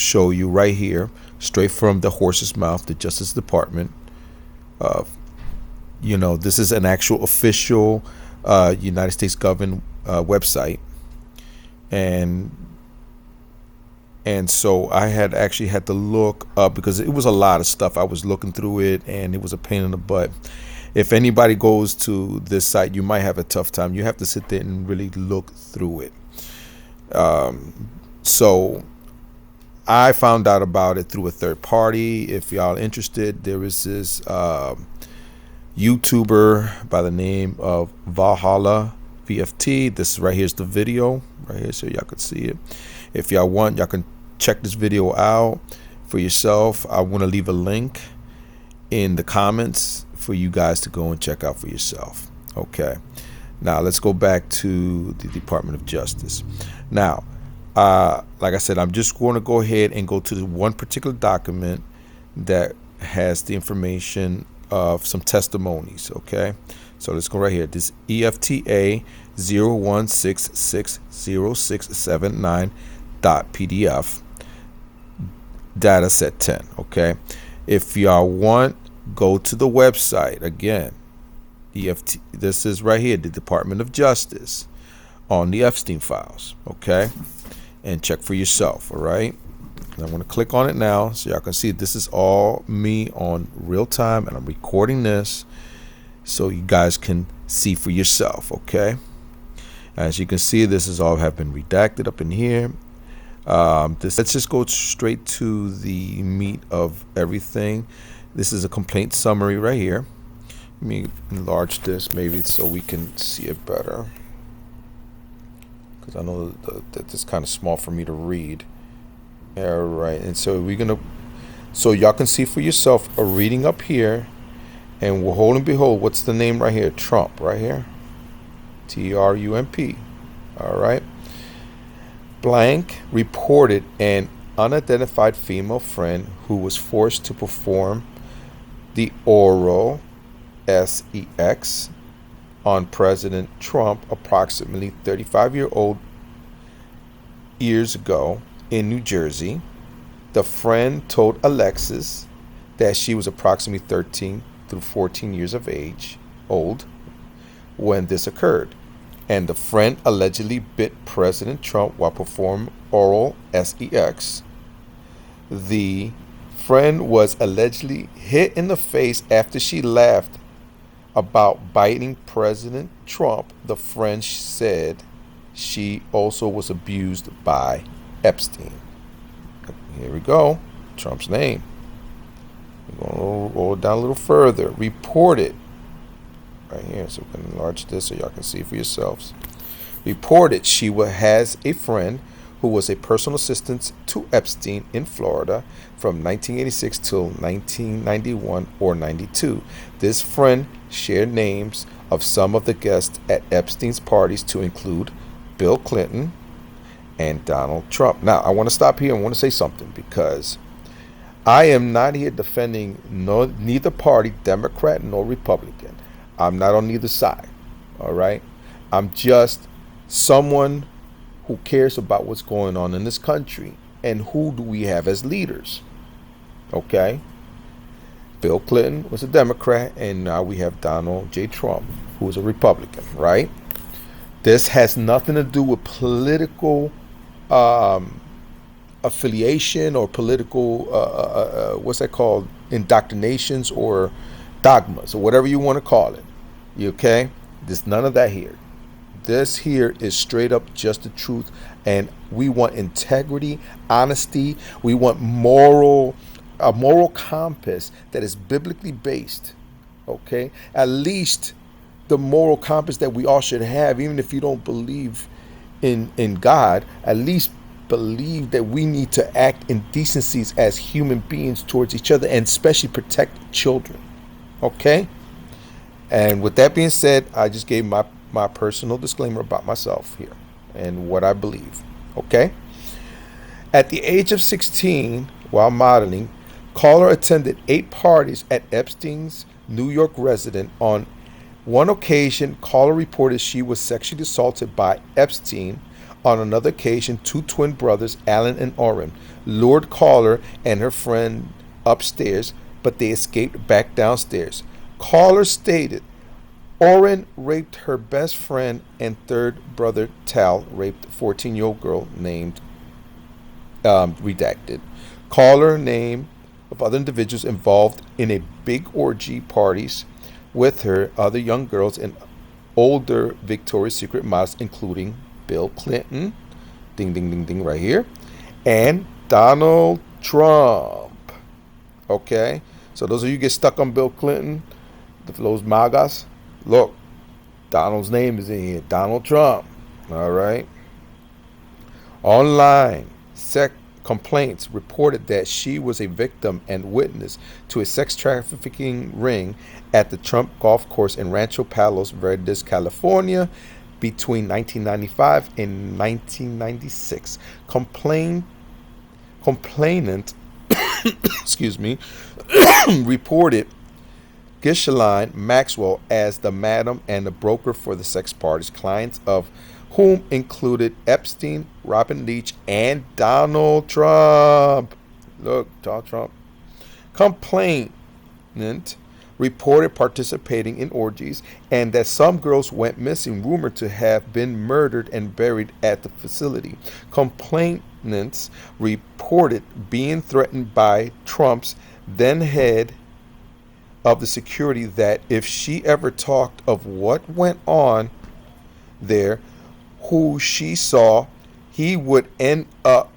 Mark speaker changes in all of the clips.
Speaker 1: show you right here, straight from the horse's mouth, the Justice Department. This is an actual official United States government website, and so I had actually had to look up because it was a lot of stuff. I was looking through it, and it was a pain in the butt. If anybody goes to this site, you might have a tough time. You have to sit there and really look through it. So I found out about it through a third party. If y'all interested, there is this YouTuber by the name of Valhalla VFT. This right here's the video right here, so y'all can see it. If y'all want, y'all can check this video out for yourself. I want to leave a link in the comments for you guys to go and check out for yourself. Okay, now let's go back to the Department of Justice. Now, like I said, I'm just going to go ahead and go to the one particular document that has the information of some testimonies. Okay, so let's go right here. This EFTA 01660679.pdf data set 10. Okay, if y'all want, go to the website again. This is right here, the Department of Justice, on the Epstein files. Okay, and check for yourself. All right, and I'm going to click on it now so y'all can see this is all me on real time, and I'm recording this so you guys can see for yourself. Okay, as you can see, this is all have been redacted up in here. Let's just go straight to the meat of everything. This is a complaint summary right here. Let me enlarge this maybe so we can see it better, because I know that this is kind of small for me to read. All right, and so so y'all can see for yourself a reading up here, and behold and behold, what's the name right here? Trump, right here. TRUMP. All right. Blank reported an unidentified female friend who was forced to perform the oral sex on President Trump approximately 35 years ago in New Jersey. The friend told Alexis that she was approximately 13 through 14 years of age old when this occurred, and the friend allegedly bit President Trump while performing oral sex. The friend was allegedly hit in the face after she laughed about biting President Trump. The friend said she also was abused by Epstein. Here we go. Trump's name. We're going to roll it down a little further. Reported. Right here. So we're going to enlarge this so y'all can see for yourselves. Reported she has a friend who was a personal assistant to Epstein in Florida from 1986 till 1991 or 92. This friend shared names of some of the guests at Epstein's parties to include Bill Clinton and Donald Trump. Now, I want to stop here and want to say something, because I am not here defending neither party, Democrat nor Republican. I'm not on either side. All right. I'm just someone who cares about what's going on in this country and who do we have as leaders. Okay. Bill Clinton was a Democrat, and now we have Donald J. Trump, who is a Republican, right? This has nothing to do with political affiliation or political, what's that called? Indoctrinations or dogmas or whatever you want to call it. You okay? There's none of that here. This here is straight up just the truth, and we want integrity, honesty. We want a moral compass that is biblically based. Okay, at least the moral compass that we all should have, even if you don't believe in God. At least believe that we need to act in decencies as human beings towards each other, and especially protect children. Okay. And with that being said, I just gave my personal disclaimer about myself here and what I believe. Okay. At the age of 16, while modeling, caller attended 8 parties at Epstein's New York residence. On one occasion, caller reported she was sexually assaulted by Epstein On another occasion, two twin brothers, Alan and Orrin, lured caller and her friend upstairs, but they escaped back downstairs. Caller stated Orrin raped her best friend, and third brother Tal raped a 14-year-old girl named redacted. Caller name of other individuals involved in a big orgy parties with her, other young girls, and older Victoria's Secret models, including Bill Clinton, ding ding ding ding right here, and Donald Trump. Okay, so those of you get stuck on Bill Clinton, those MAGAs, look, Donald's name is in here, Donald Trump. All right. Online sex complaints reported that she was a victim and witness to a sex trafficking ring at the Trump golf course in Rancho Palos Verdes, California, between 1995 and 1996. Complainant excuse me, reported Ghislaine Maxwell as the madam and the broker for the sex parties, clients of whom included Epstein, Robin Leach, and Donald Trump. Look, Donald Trump. Complainant reported participating in orgies and that some girls went missing, rumored to have been murdered and buried at the facility. Complainants reported being threatened by Trump's then head of the security that if she ever talked of what went on there, who she saw, he would end up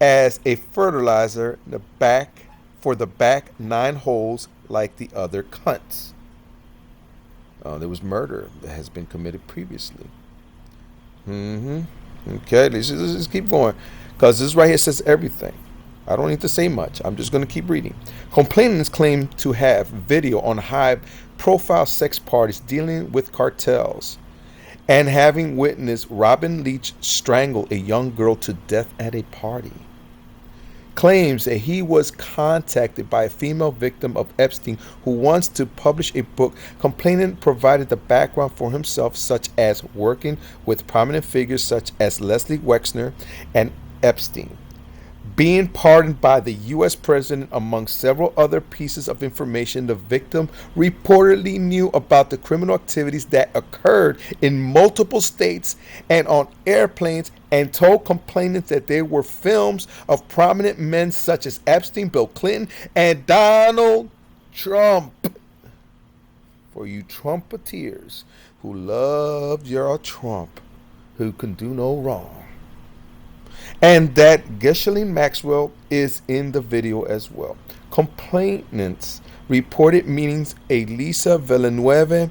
Speaker 1: as a fertilizer in the back for the back 9 holes like the other cunts. There was murder that has been committed previously. Okay, let's just keep going, because this right here says everything. I don't need to say much. I'm just going to keep reading. Complainants claim to have video on high-profile sex parties dealing with cartels and having witnessed Robin Leach strangle a young girl to death at a party. Claims that he was contacted by a female victim of Epstein who wants to publish a book. Complainant provided the background for himself, such as working with prominent figures such as Leslie Wexner and Epstein, being pardoned by the U.S. president, among several other pieces of information. The victim reportedly knew about the criminal activities that occurred in multiple states and on airplanes, and told complainants that there were films of prominent men such as Epstein, Bill Clinton, and Donald Trump. For you Trumpeteers who love your Trump, who can do no wrong. And that Ghislaine Maxwell is in the video as well. Complainants reported meeting a Lisa Villanueva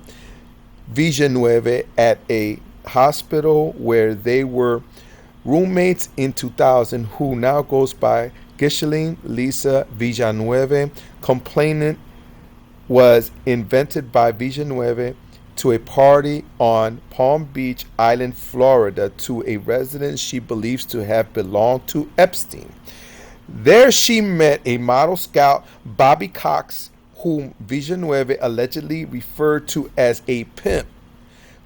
Speaker 1: at a hospital where they were roommates in 2000, who now goes by Ghislaine Lisa Villanueva. Complainant was invited by Villanueva to a party on Palm Beach Island, Florida, to a residence she believes to have belonged to Epstein. There she met a model scout, Bobby Cox, whom Villanueva allegedly referred to as a pimp.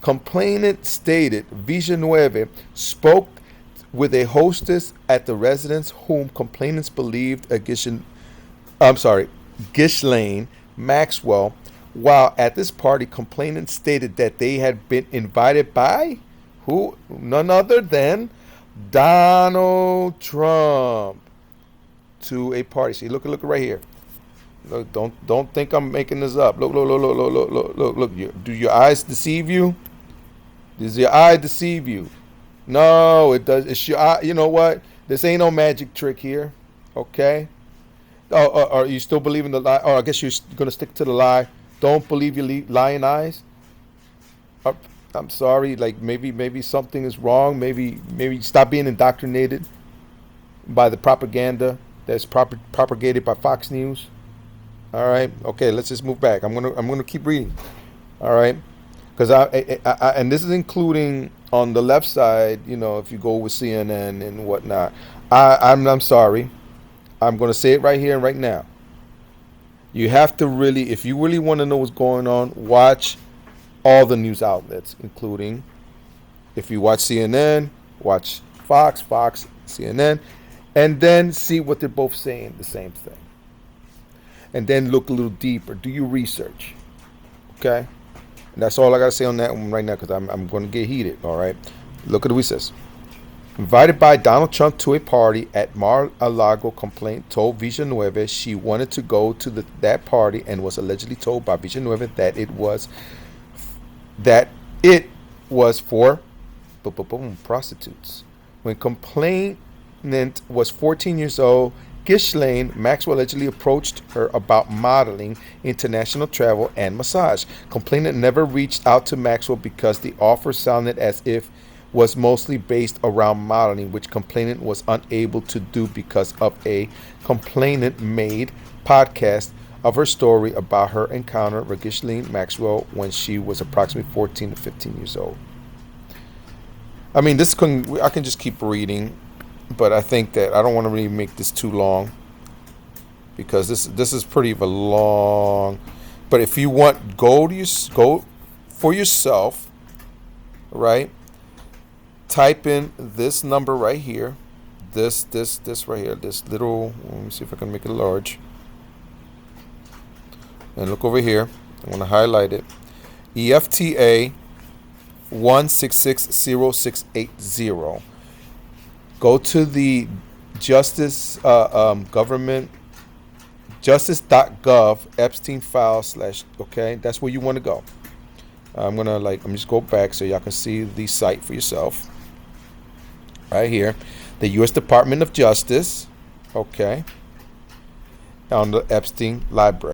Speaker 1: Complainant stated Villanueva spoke with a hostess at the residence whom complainants believed Ghislaine Maxwell. While at this party, complainants stated that they had been invited by who? None other than Donald Trump to a party. See, look right here. Look, don't think I'm making this up. Look. Do your eyes deceive you? Does your eye deceive you? No, it does. It's your eye. You know what? This ain't no magic trick here. Okay. Oh, are you still believing the lie? Or I guess you're gonna stick to the lie. Don't believe your lying eyes. I'm sorry. Like maybe something is wrong. Maybe stop being indoctrinated by the propaganda that's propagated by Fox News. All right. Okay. Let's just move back. I'm gonna keep reading. All right. Because I and this is including on the left side. You know, if you go with CNN and whatnot. I'm sorry. I'm gonna say it right here and right now. You have to really, if you really want to know what's going on, watch all the news outlets, including If you watch CNN, watch Fox, CNN, and then see what they're both saying the same thing. And then look a little deeper. Do your research. Okay? And that's all I got to say on that one right now because I'm going to get heated. All right? Look at what he says. Invited by Donald Trump to a party at Mar-a-Lago, complaint told Villanueva she wanted to go to that party and was allegedly told by Villanueva that it was for prostitutes. When complainant was 14 years old, Ghislaine Maxwell allegedly approached her about modeling, international travel, and massage. Complainant never reached out to Maxwell because the offer sounded as if was mostly based around modeling, which complainant was unable to do because of a complainant-made podcast of her story about her encounter with Ghislaine Maxwell when she was approximately 14 to 15 years old. I mean, I can just keep reading, but I think that I don't want to really make this too long because this is pretty of a long. But if you want, go for yourself, right? Type in this number right here, this right here, this little. Let me see if I can make it large. And look over here. I want to highlight it. EFTA 1660680. Go to the justice government justice.gov Epstein file / okay. That's where you want to go. I'm just go back so y'all can see the site for yourself. Right here, the U.S. Department of Justice, okay, on the Epstein Library.